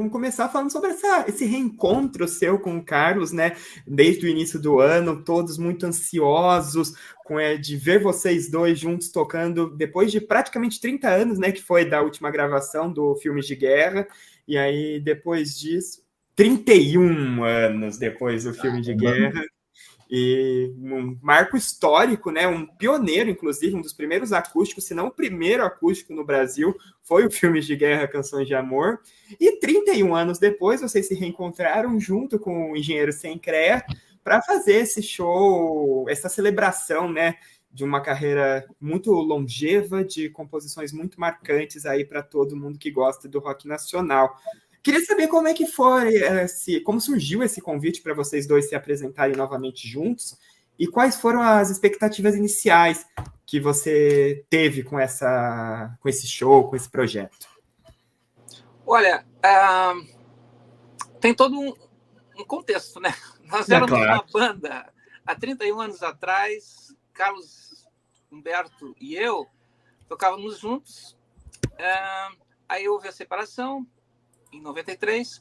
Vamos começar falando sobre esse reencontro seu com o Carlos, né? Desde o início do ano, todos muito ansiosos de ver vocês dois juntos tocando, depois de praticamente 30 anos, né? Que foi da última gravação do Filmes de Guerra. E aí, depois disso, 31 anos depois do Filme de Guerra. E um marco histórico, né? Um pioneiro, inclusive, um dos primeiros acústicos, se não o primeiro acústico no Brasil, foi o Filmes de Guerra, Canções de Amor. E 31 anos depois, vocês se reencontraram junto com o Engenheiro Sem CREA para fazer esse show, essa celebração, né? De uma carreira muito longeva, de composições muito marcantes aí para todo mundo que gosta do rock nacional. Queria saber como é que foi, como surgiu esse convite para vocês dois se apresentarem novamente juntos e quais foram as expectativas iniciais que você teve com esse show, com esse projeto. Olha, tem todo um contexto, né? Nós éramos uma banda há 31 anos atrás, Carlos, Humberto e eu tocávamos juntos, aí houve a separação. Em 93,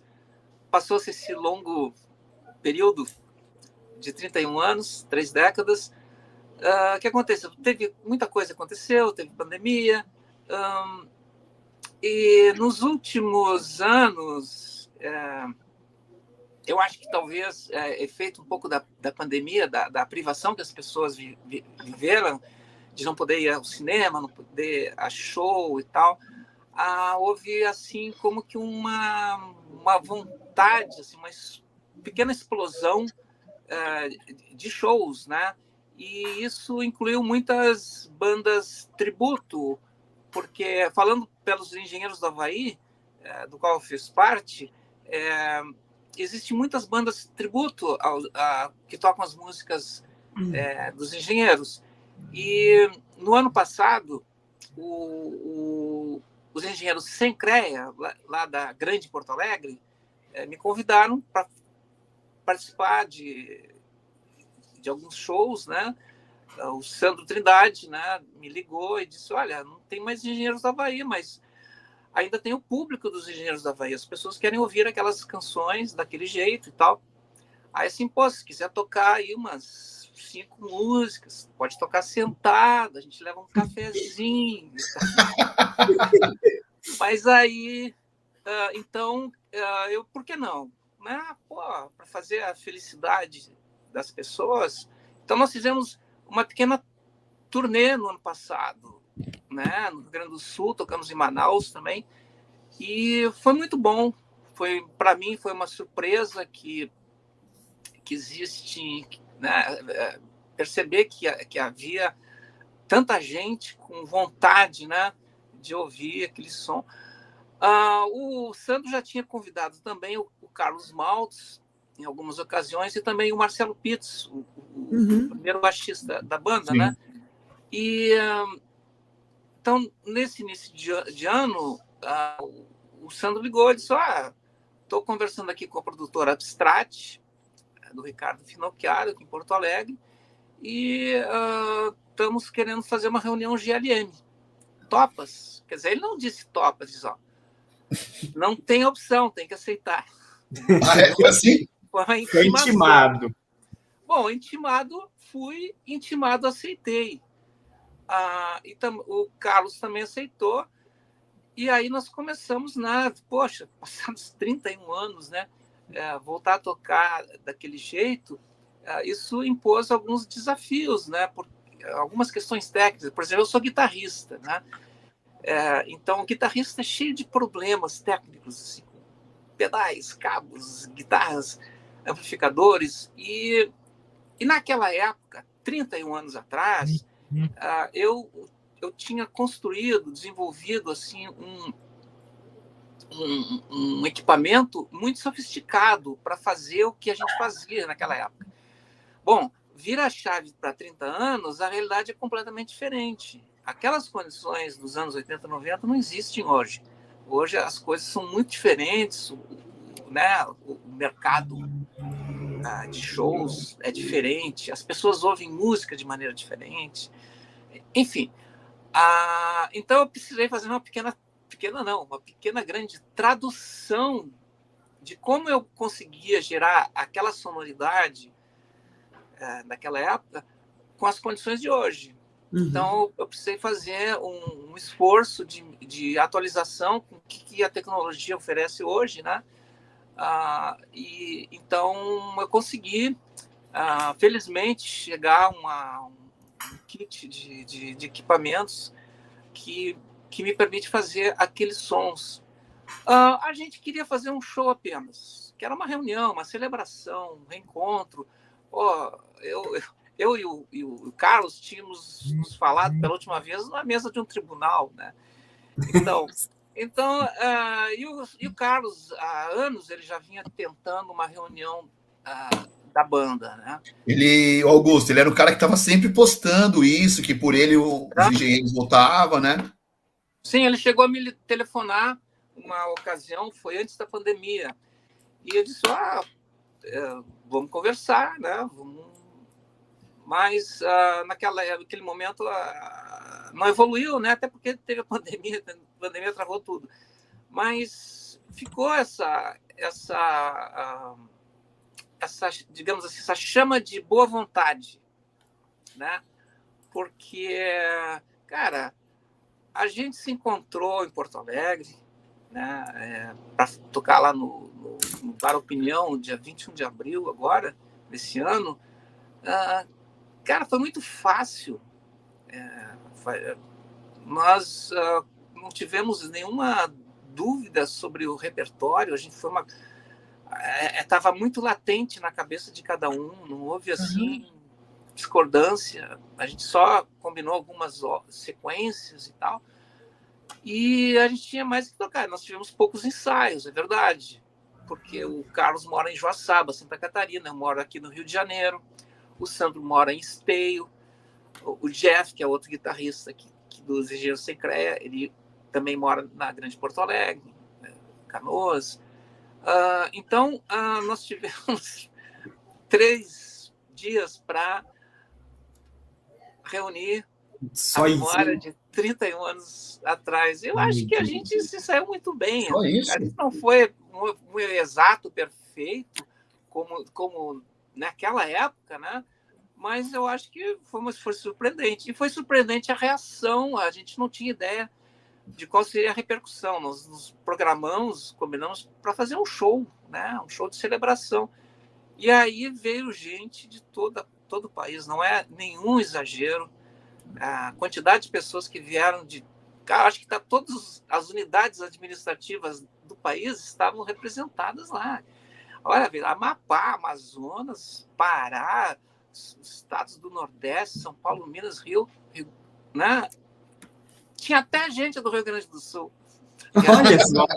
passou-se esse longo período de 31 anos, 3 décadas. O que aconteceu? Muita coisa aconteceu, teve pandemia. E nos últimos anos, eu acho que talvez efeito um pouco da pandemia, da privação que as pessoas viveram, de não poder ir ao cinema, não poder ir a show e tal, houve assim como que uma vontade, assim, uma pequena explosão de shows, né? E isso incluiu muitas bandas tributo, porque falando pelos Engenheiros do Havaí, do qual eu fiz parte, existem muitas bandas tributo que tocam as músicas dos Engenheiros. E no ano passado, os Engenheiros Sem CREA, lá da Grande Porto Alegre, me convidaram para participar de alguns shows, né? O Sandro Trindade, né, me ligou e disse, olha, não tem mais Engenheiros do Havaí, mas ainda tem o público dos Engenheiros do Havaí, as pessoas querem ouvir aquelas canções daquele jeito e tal. Aí assim, pô, se quiser tocar aí umas 5 músicas, pode tocar sentado, a gente leva um cafezinho. Mas aí, então, eu, por que não? Né? Pô, para fazer a felicidade das pessoas. Então, nós fizemos uma pequena turnê no ano passado, né? No Rio Grande do Sul, tocamos em Manaus também, e foi muito bom. Para mim, foi uma surpresa que existe, né? Perceber que havia tanta gente com vontade, né, de ouvir aquele som. O Sandro já tinha convidado também o Carlos Maltz em algumas ocasiões e também o Marcelo Pitts, o primeiro baixista da banda, né? E então nesse início de ano, o Sandro ligou e disse: estou conversando aqui com a produtora Abstract do Ricardo Finocchiaro aqui em Porto Alegre e estamos querendo fazer uma reunião GLM. Topas? Quer dizer, ele não disse topas, diz, não tem opção, tem que aceitar. Foi assim? Foi intimado. Bom, fui intimado, aceitei. O Carlos também aceitou. E aí nós começamos, poxa, passados 31 anos, né? Voltar a tocar daquele jeito, isso impôs alguns desafios, né? Por algumas questões técnicas. Por exemplo, eu sou guitarrista, né? Então, o guitarrista é cheio de problemas técnicos, assim, pedais, cabos, guitarras, amplificadores. E naquela época, 31 anos atrás, eu tinha desenvolvido assim, um equipamento muito sofisticado para fazer o que a gente fazia naquela época. Bom, vira a chave para 30 anos, a realidade é completamente diferente. Aquelas condições dos anos 80, 90 não existem hoje. Hoje as coisas são muito diferentes, né? O mercado de shows é diferente, as pessoas ouvem música de maneira diferente. Enfim, então eu precisei fazer uma pequena grande tradução de como eu conseguia gerar aquela sonoridade daquela época com as condições de hoje. Então, eu precisei fazer um esforço de atualização com o que a tecnologia oferece hoje, né? Então, eu consegui, felizmente, chegar a um kit de equipamentos que me permite fazer aqueles sons. A gente queria fazer um show apenas, que era uma reunião, uma celebração, um reencontro. Eu e o Carlos tínhamos nos falado pela última vez na mesa de um tribunal, né? Então e o Carlos, há anos, ele já vinha tentando uma reunião da banda, né? O Augusto, ele era o cara que estava sempre postando isso, que por ele os engenheiros votavam, né? Sim, ele chegou a me telefonar uma ocasião, foi antes da pandemia, e eu disse, vamos conversar, né? Mas naquele momento não evoluiu, né? Até porque teve a pandemia travou tudo. Mas ficou essa digamos assim, essa chama de boa vontade, né? Porque, cara, a gente se encontrou em Porto Alegre, né? Para tocar lá no Bar Opinião, dia 21 de abril agora, desse ano. Cara, foi muito fácil. Nós não tivemos nenhuma dúvida sobre o repertório. A gente foi estava muito latente na cabeça de cada um. Não houve assim discordância. A gente só combinou algumas sequências e tal. E a gente tinha mais que tocar. Nós tivemos poucos ensaios, é verdade, porque o Carlos mora em Joaçaba, Santa Catarina. Eu moro aqui no Rio de Janeiro. O Sandro mora em Esteio. O Jeff, que é outro guitarrista dos Engenheiros Sem CREA, ele também mora na Grande Porto Alegre, Canoas. Então, nós tivemos 3 dias para reunir a memória de 31 anos atrás. Eu acho que a gente se saiu muito bem. Só isso? A gente não foi um exato, perfeito, como naquela época, né? Mas eu acho que foi surpreendente. E foi surpreendente a reação. A gente não tinha ideia de qual seria a repercussão. Nós nos programamos, combinamos para fazer um show, né? Um show de celebração. E aí veio gente de todo o país. Não é nenhum exagero. A quantidade de pessoas que vieram acho que todas as unidades administrativas do país estavam representadas lá. Olha, Amapá, Amazonas, Pará, estados do Nordeste, São Paulo, Minas, Rio, né? Tinha até gente do Rio Grande do Sul. Olha só.